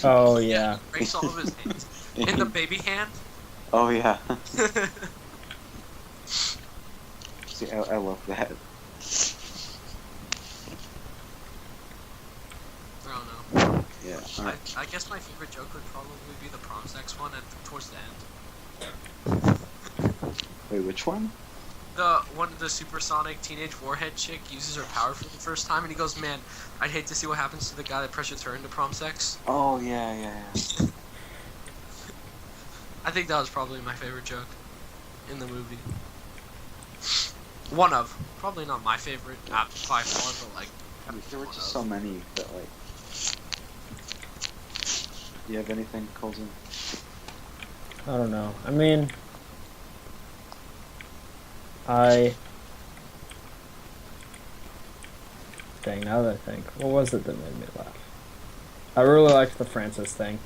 Oh, yeah. He breaks all of his hands. In the baby hand. Oh, yeah. See, I love that. I don't know. Yeah. I guess my favorite joke would probably be the prom sex one towards the end. Wait, which one? the supersonic teenage warhead chick uses her power for the first time, and he goes, "Man, I'd hate to see what happens to the guy that pressures her into prom sex." Oh yeah. I think that was probably my favorite joke in the movie. One of, probably not my favorite, not by far, but like. There were just so many that like. You have anything, Colton? I don't know. I mean, dang, now that I think, what was it that made me laugh? I really liked the Francis thing.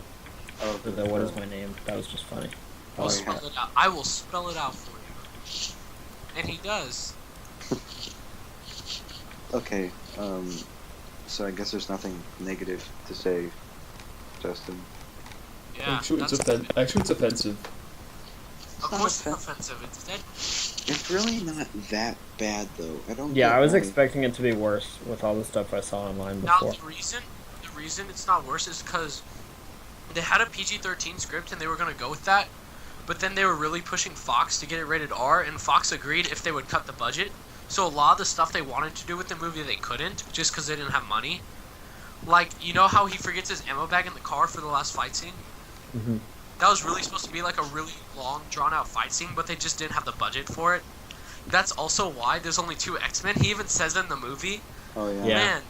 Oh, For the what is my name? That was just funny. I'll Oh, spell yeah. it out. I will spell it out for you. And he does. Okay, so I guess there's nothing negative to say, Justin. Yeah, Actually, that's it's offensive. Of course it's offensive. It's dead. It's really not that bad, though. I don't. Yeah, get I was why- expecting it to be worse with all the stuff I saw online Now before. the reason it's not worse is because they had a PG-13 script and they were gonna go with that, but then they were really pushing Fox to get it rated R, and Fox agreed if they would cut the budget. So a lot of the stuff they wanted to do with the movie they couldn't, just because they didn't have money. Like, you know how he forgets his ammo bag in the car for the last fight scene? Hmm. That was really supposed to be like a really long, drawn-out fight scene, but they just didn't have the budget for it. That's also why there's only 2 X-Men. He even says in the movie, Oh yeah. Yeah. man,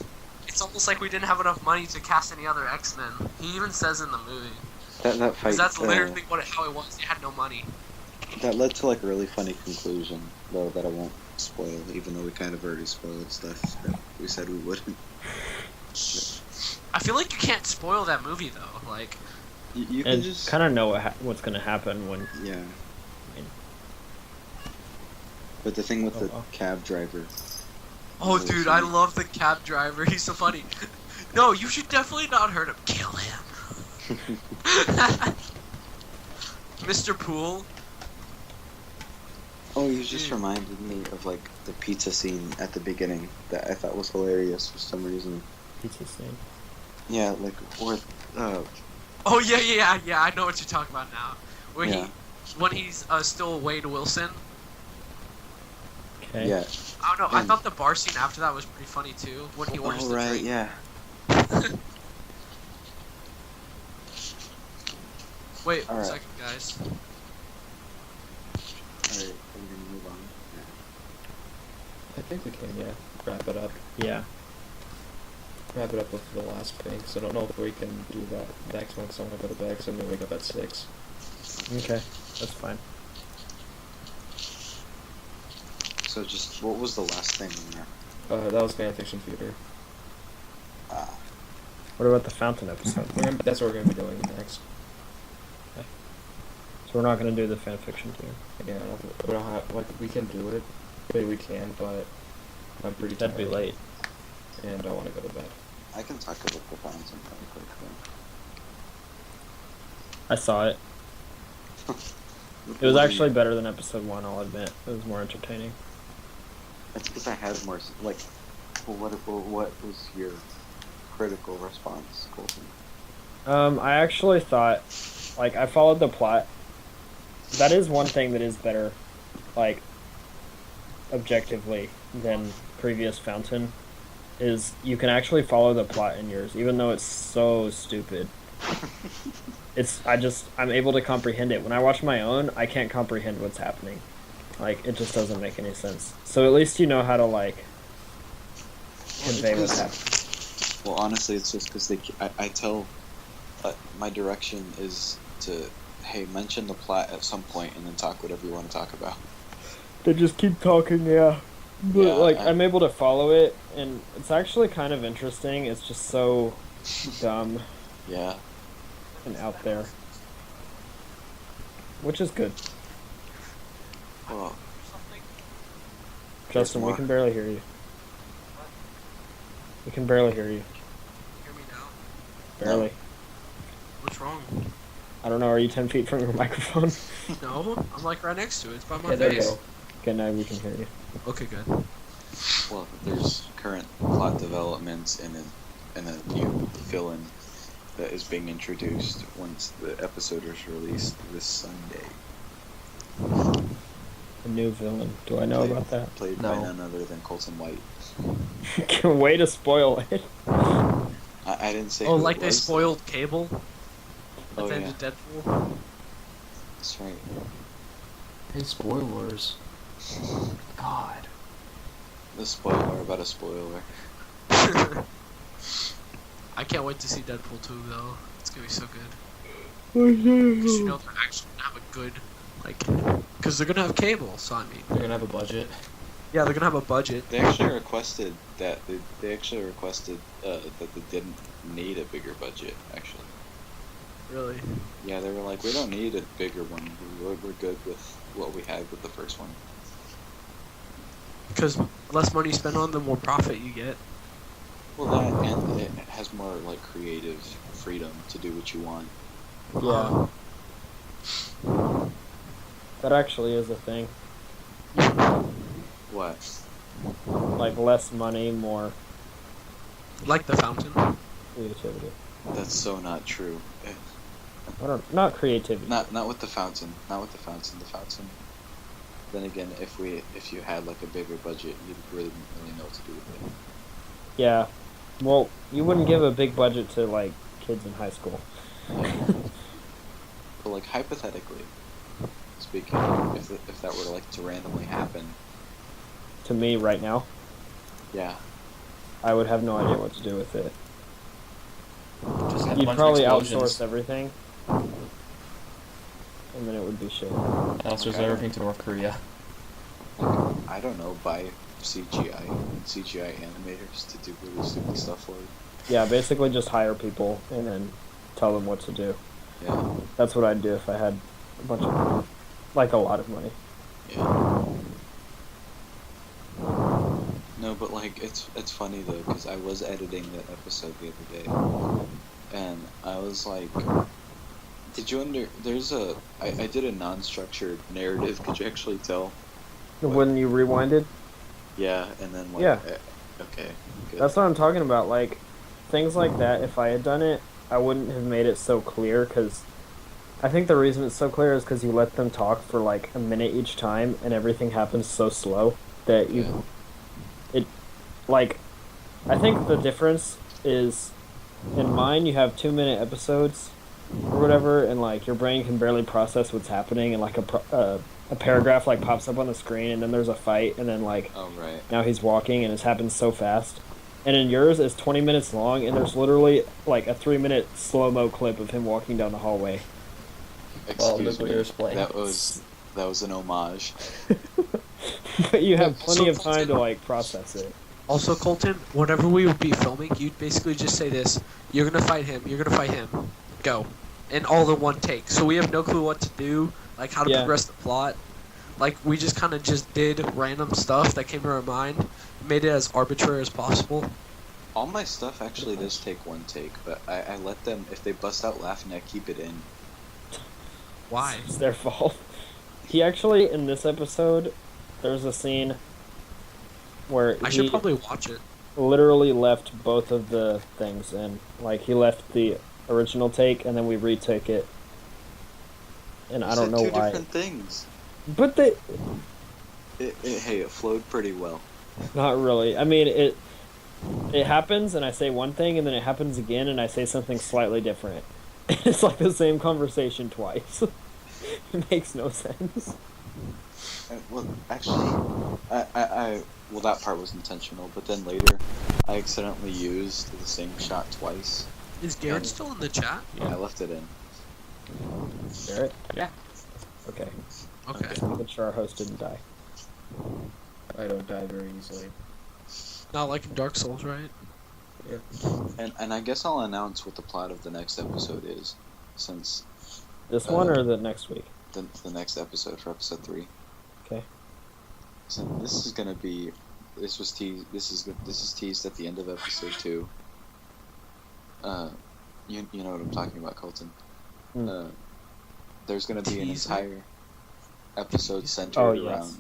it's almost like we didn't have enough money to cast any other X-Men. He even says in the movie. That fight. Because that's literally how it was. They had no money. That led to like a really funny conclusion, though, that I won't spoil, even though we kind of already spoiled stuff that we said we wouldn't. I feel like you can't spoil that movie, though. Like, You can And just kind of know what's going to happen when. yeah. mean- But the thing with Oh, the wow. cab driver. oh, was dude, funny. I love the cab driver. He's so funny. No, you should definitely not hurt him. Kill him. Mr. Poole. Oh, you just Dude. reminded me of like the pizza scene at the beginning that I thought was hilarious for some reason. Pizza scene. Yeah, like or Oh, yeah, I know what you're talking about now. Where Yeah. when he's still Wade Wilson. Okay. yeah. I don't know, I And- thought the bar scene after that was pretty funny, too. When he orders Oh the right, drink. yeah. Wait, one Alright. second, guys. Alright, I'm gonna move on. I think we can, yeah, wrap it up. Yeah. Wrap it up with the last thing, because I don't know if we can do that next one, because I'm going to go to bed, because I'm going to wake up at 6. Okay. That's fine. So just what was the last thing in there? That was Fanfiction Theater. What about the Fountain episode? That's what we're going to be doing next. So we're not going to do the fanfiction too. Yeah, we don't have, like, we can do it. Maybe we can, but I'm pretty That'd be tired, late. and I want to go to bed. I can talk about the fountain really quickly. I saw it. It was actually better than episode 1, I'll admit. It was more entertaining. That's because I had more like. Well, what was your critical response, Colton? I actually thought, like, I followed the plot. That is one thing that is better, like, objectively than previous Fountain, is you can actually follow the plot in yours, even though it's so stupid. I'm able to comprehend it. When I watch my own, I can't comprehend what's happening. Like, it just doesn't make any sense. So at least you know how to, like, convey what's happening. Well, honestly, it's just because I tell my direction is to, hey, mention the plot at some point and then talk whatever you want to talk about. They just keep talking, yeah. But, Yeah, like, I- I'm able to follow it, and it's actually kind of interesting. It's just so dumb Yeah. and out there. Which is good. Well, Something. Justin, we more. can barely hear you. We can barely hear you. Hear me now? Barely. What's wrong? I don't know, are you 10 feet from your microphone? No, I'm like right next to it. It's by my Yeah, there you face. go. Okay, now we can hear you. Okay, good. well, there's current plot developments and a new villain that is being introduced once the episode is released this Sunday. A new villain. Do I know about that? Played No. by none other than Colton White. Way to spoil it. I didn't say Oh, who like it they was. spoiled Cable at Oh, the end yeah. of Deadpool. That's right. Hey, spoilers. God. The spoiler about a spoiler. I can't wait to see Deadpool 2 though. It's gonna be so good. Because you know they're actually gonna have a good, like, because they're gonna have Cable. So I mean, They're gonna have a budget. yeah, they're gonna have a budget. They actually requested that that they didn't need a bigger budget. Actually, Really. yeah, they were like, we don't need a bigger one. We're good with what we had with the first one. Because less money you spend on, the more profit you get. Well, that and it has more like creative freedom to do what you want. Yeah. That actually is a thing. What? Like less money, more Like the Fountain. creativity. That's so not true. Not creativity. Not with the fountain. Not with the fountain. The fountain. Then again, if you had like a bigger budget, you really wouldn't really know what to do with it. Yeah. Well, you wouldn't give a big budget to like kids in high school. But like hypothetically speaking, if that were like to randomly happen, To me, right now, yeah, I would have no idea what to do with it. Just have a You'd bunch probably of explosions. outsource everything, and then it would be shit. Outsource Okay. everything to North Korea. I don't know, buy CGI animators to do really stupid stuff for you. Yeah, basically just hire people and then tell them what to do. Yeah, That's what I'd do if I had a bunch of money. Like a lot of money. yeah. No, but like it's funny though because I was editing that episode the other day, and I was like, did you I did a non-structured narrative. Could you actually tell? When you rewind it, Yeah, and then like Yeah. Okay, good. that's what I'm talking about. Like, things like that, if I had done it, I wouldn't have made it so clear, because I think the reason it's so clear is because you let them talk for like a minute each time, and everything happens so slow that you... Yeah. Like, I think the difference is, in mine, you have 2-minute episodes or whatever, and like your brain can barely process what's happening, and like a paragraph like pops up on the screen, and then there's a fight, and then like Oh right. now he's walking, and it's happened so fast. And in yours, it's 20 minutes long, and there's literally like a 3-minute slow-mo clip of him walking down the hallway. Well, Excuse look what me. they're playing. That was an homage. But you have So plenty of time Colton- to like process it. Also, Colton, whenever we would be filming, you'd basically just say this: "You're gonna fight him. You're gonna fight him. Go," and all in one take. So we have no clue what to do, like how to Yeah. progress the plot. Like we just kind of just did random stuff that came to our mind, made it as arbitrary as possible. All my stuff actually does take one take, but I let them, if they bust out laughing, I keep it in. Why? It's their fault. He actually, in this episode, there's a scene where I he should probably watch it. literally left both of the things in. Like, he left the original take, and then we retake it. And I don't know two why. different things. But they... Hey, it flowed pretty well. Not really. I mean, it happens, and I say one thing, and then it happens again, and I say something slightly different. It's like the same conversation twice. It makes no sense. Well, actually, well, that part was intentional, but then later, I accidentally used the same shot twice. Is Garrett still in the chat? I left it in. Garrett? Yeah. Okay. Okay. Making sure our host didn't die. I don't die very easily. Not like in Dark Souls, right? And I guess I'll announce what the plot of the next episode is, since This one or the next week? the next episode for episode 3. Okay. So this is gonna be, this is teased at the end of episode 2. You know what I'm talking about, Colton. Mm. There's gonna be an Teaser? entire episode centered Oh, yes. around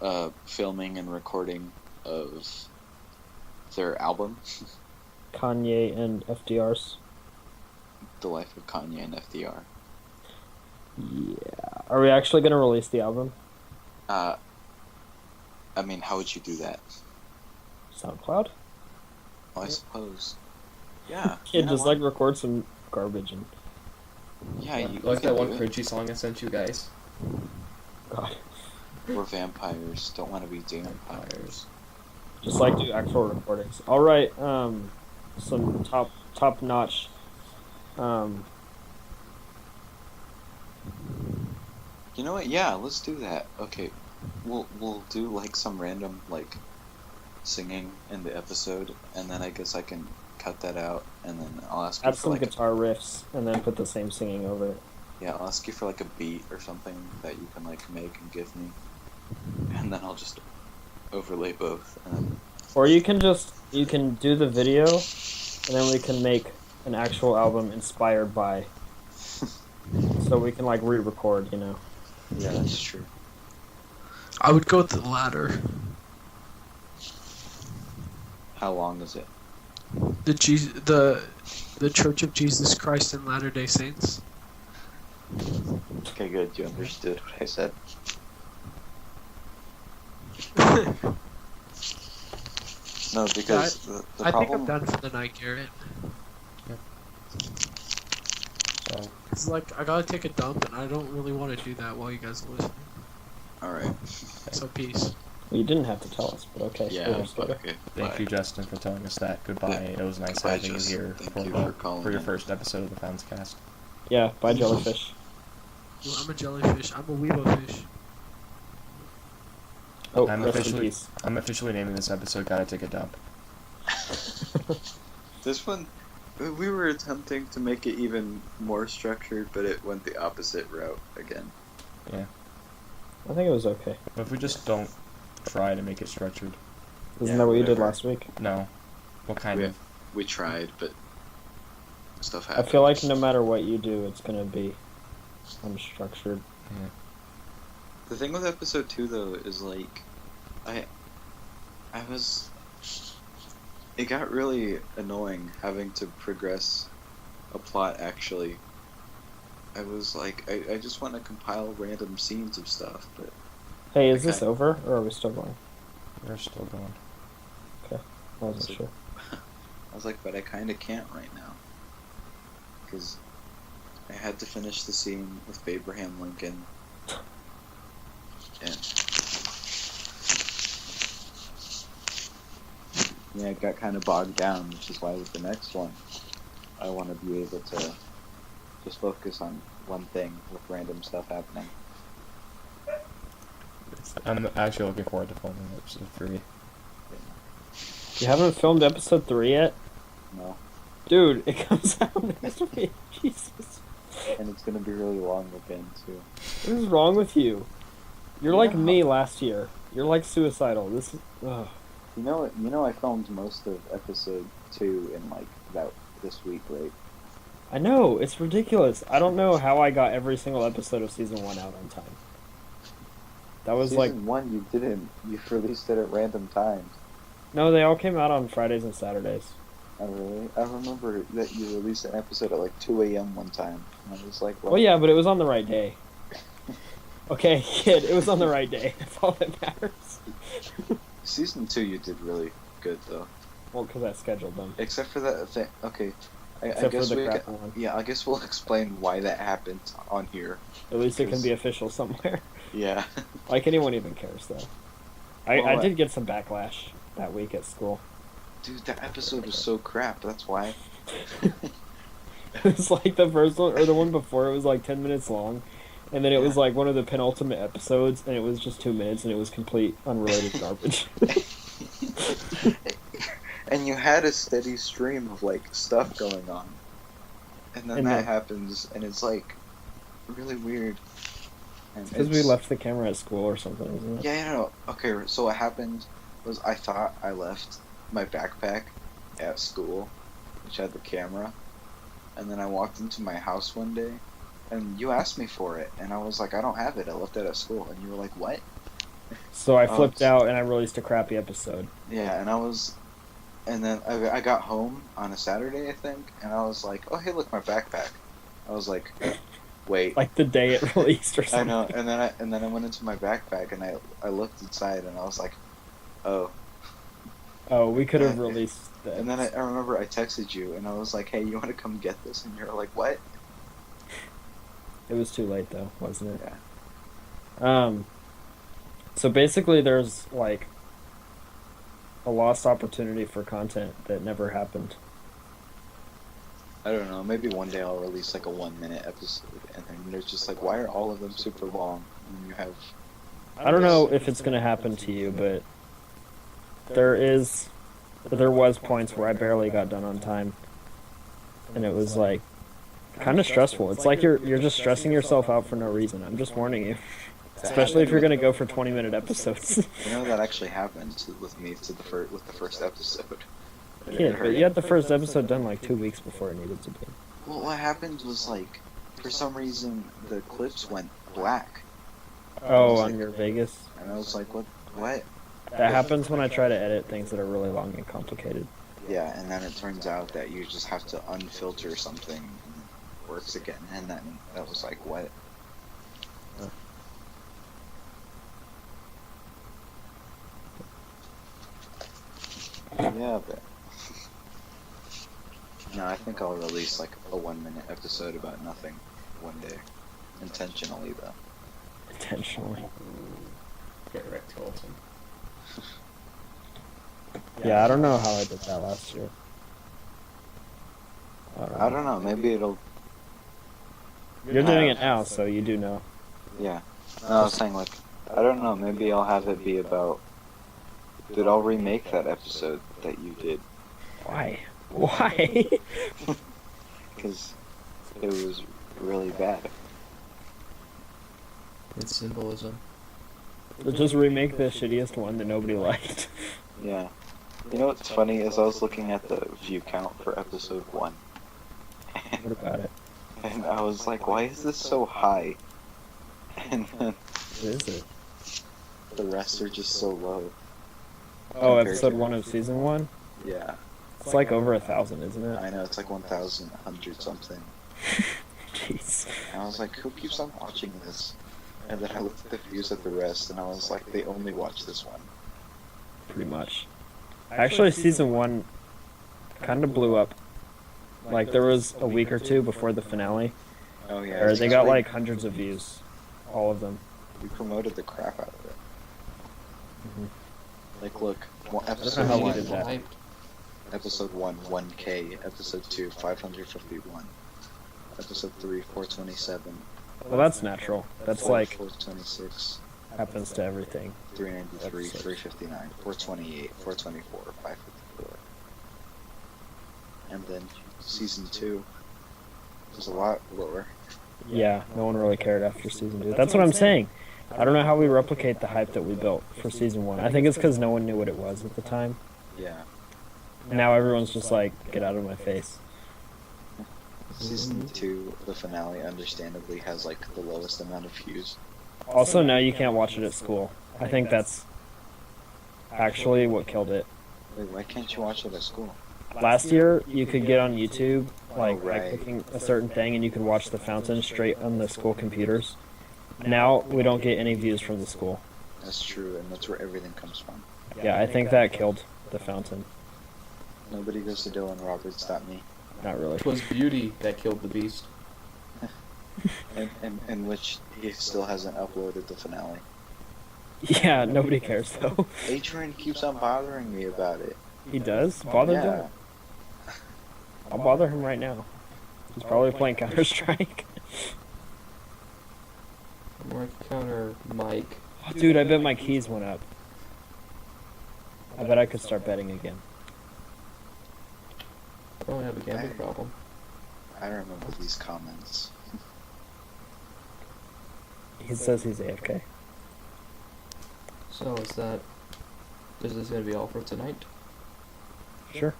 the filming and recording of their album, Kanye and FDR's. The Life of Kanye and FDR. Yeah. Are we actually gonna release the album? I mean, how would you do that? SoundCloud? Well, I suppose. Yeah. Kid, you know just what? like record some garbage and Yeah, you Like can that one do it. cringy song I sent you guys. God. We're vampires. Don't want to be vampires. Just like do actual recordings. All right. Some top notch. You know what? Yeah, let's do that. Okay, we'll do like some random like singing in the episode, and then I guess I can cut that out, and then I'll ask you Add for some like guitar riffs and then put the same singing over it. yeah, I'll ask you for like a beat or something that you can like make and give me, and then I'll just overlay both. And then, Or you can do the video, and then we can make an actual album inspired by. So we can like re-record, you know. yeah, that's true. I would go with the latter. How long is it? The Church of Jesus Christ and Latter-day Saints. Okay, good. You understood what I said. No, because the I think problem. I'm done for the night, Garrett. So, It's like I gotta take a dump, and I don't really want to do that while you guys are listening. All right. So peace. Well, you didn't have to tell us, but okay. Yeah. Spoilers, Okay. thank bye. you, Justin, for telling us that. Goodbye. Yeah. It was nice Goodbye, having Justin. you here Thank you for calling for your in. first episode of the Fountcast. Yeah, bye jellyfish. Well, I'm a jellyfish. I'm a weebo fish. Oh, I'm rest in officially peace. I'm officially naming this episode "Gotta Take a Dump." This one, we were attempting to make it even more structured, but it went the opposite route again. I think it was okay. What if we just don't try to make it structured? Isn't Yeah, that what you did whatever. last week? No. What kind Yeah. of? We tried, but stuff I happened. feel like no matter what you do, it's gonna be unstructured. The thing with episode 2 though is like, I was. It got really annoying having to progress a plot. Actually, I was like, I just want to compile random scenes of stuff, but Hey, is this Okay. over, or are we still going? We're still going. I wasn't So- sure. I was like, but I kind of can't right now because I had to finish the scene with Abraham Lincoln. And yeah, it got kind of bogged down, which is why with the next one, I want to be able to just focus on one thing with random stuff happening. I'm actually looking forward to filming episode 3. You haven't filmed episode 3 yet? No, Dude, it comes out next week. Jesus. and it's gonna be really long again too. What is wrong with you? You're like Yeah. me last year. You're like suicidal. This is... Ugh. You know, I filmed most of episode 2 in like about this week, right? I know, it's ridiculous. I don't know how I got every single episode of season 1 out on time. That was like... Season 1, you didn't. You released it at random times. No, they all came out on Fridays and Saturdays. Oh, really? I remember that you released an episode at like 2 a.m. one time. And I was like, Well, yeah, but it was on the right day. Okay, kid, it was on the right day. That's all that matters. Season 2, you did really good, though. Well, because I scheduled them. Except for that thing. Okay. I Except for guess the we crap one. yeah, I guess we'll explain why that happened on here. At least it can Because- be official somewhere. Yeah. Like, anyone even cares, though. I Well, did get some backlash that week at school. Dude, that episode was so crap, that's why. It was like the first one, or the one before, it was like 10 minutes long. And then it was like one of the penultimate episodes, and it was just 2 minutes, and it was complete unrelated garbage. And you had a steady stream of like stuff going on. And then And that then- happens, and it's like really weird. And Because we it's- left the camera at school or something, isn't it? Yeah, no. Okay, so what happened was I thought I left my backpack at school, which had the camera, and then I walked into my house one day, and you asked me for it, and I was like, I don't have it. I left it at school, and you were like, what? So I Oh, flipped it's- out, and I released a crappy episode. Yeah, and then I got home on a Saturday, I think, and I was like, oh hey, look, my backpack. I was like, wait. Like the day it released or I something. know, and then I went into my backpack and I looked inside and I was like, oh. Oh, we could have released that. And then I remember I texted you and I was like, hey, you want to come get this? And you're like, what? It was too late though, wasn't it? Yeah. So basically there's like a lost opportunity for content that never happened. I don't know. Maybe one day I'll release like a 1-minute episode, and then there's just like, why are all of them super long? And you have. I don't know if it's gonna happen to you, but there was points where I barely got done on time, and it was like kind of stressful. It's like you're just stressing yourself out for no reason. I'm just warning you, especially if you're gonna go for 20-minute episodes. You know that actually happened with me with the first episode. Yeah, but you had the first episode done like 2 weeks before it needed to be. Well, what happened was like, for some reason, the clips went black. Oh, on your Vegas? And I was like, what? What? That happens when I try to edit things that are really long and complicated. Yeah, and then it turns out that you just have to unfilter something, and it works again. And then that was like, what? Yeah, but no, I think I'll release like a 1-minute episode about nothing one day, intentionally though. Intentionally. Get wrecked, Colton. Yeah, I don't know how I did that last year. I don't know. Maybe it'll. You're doing it now, so you do know. Yeah. No, I was saying like, I don't know. Maybe I'll have it be about. Dude, I'll remake that episode that you did. Why? Why? Because it was really bad. It's symbolism. Just remake the shittiest one that nobody liked. Yeah. You know what's funny is I was looking at the view count for episode 1. What about it? And I was like, why is this so high? And then What is it? the rest are just so low. Oh, Compared episode to- 1 of season 1? Yeah. It's like over 1,000, isn't it? I know, it's like 1,100 something. Jeez. And I was like, who keeps on watching this? And then I looked at the views of the rest, and I was like, they only watch this one. Pretty much. Actually, season 1 kind of blew up. Like, there was a week or two before the finale, Oh yeah. where it's they got because like hundreds of views. All of them. we promoted the crap out of it. Mhm. Like, look, how episode we 1, did that. Hyped. episode 1, 1K, episode 2, 551, episode 3, 427, Well, that's natural. That's like, 426, happens to everything. 393, Episodes. 359, 428, 424, 554. And then season 2 was a lot lower. Yeah, no one really cared after season 2. That's what I'm saying. I don't know how we replicate the hype that we built for season 1. I think it's because no one knew what it was at the time. Yeah. Now everyone's just like, get out of my face. Season 2, the finale, understandably, has like the lowest amount of views. Also, now you can't watch it at school. I think that's actually what killed it. Wait, why can't you watch it at school? Last year, you could get on YouTube, like, by right. clicking a certain thing, and you could watch the Fountain straight on the school computers. Now, we don't get any views from the school. That's true, and that's where everything comes from. Yeah, I think that killed the Fountain. Nobody goes to DylanRoberts.me. Not really. It was beauty that killed the beast. In which he still hasn't uploaded the finale. Yeah, nobody cares, though. Adrian keeps on bothering me about it. He does? Bother Yeah. him. I'll bother him right now. He's probably playing Counter-Strike. More counter Mike. Oh, dude, I bet my keys went up. I bet I could start betting again. Probably have a gambling problem. I remember these comments. He says he's AFK. So is this gonna be all for tonight? Sure.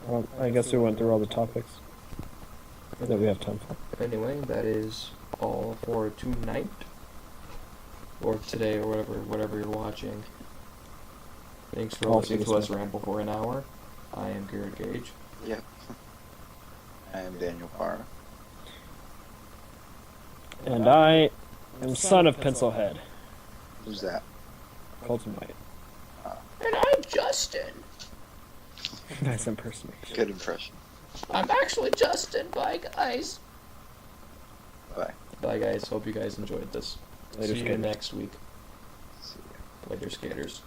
Well, I guess we went through all the topics that we have time for. Anyway, that is all for tonight. Or today, or whatever you're watching. Thanks for All listening for to this us ramble for an hour. I am Garrett Gage. Yep. I am Daniel Parr. And I am son of Pencilhead. Who's that? Colton White. And I'm Justin. Nice impersonation. Good impression. I'm actually Justin. Bye, guys. Bye. Bye, guys. Hope you guys enjoyed this. Later, See you skaters. next week. See ya. Later, skaters.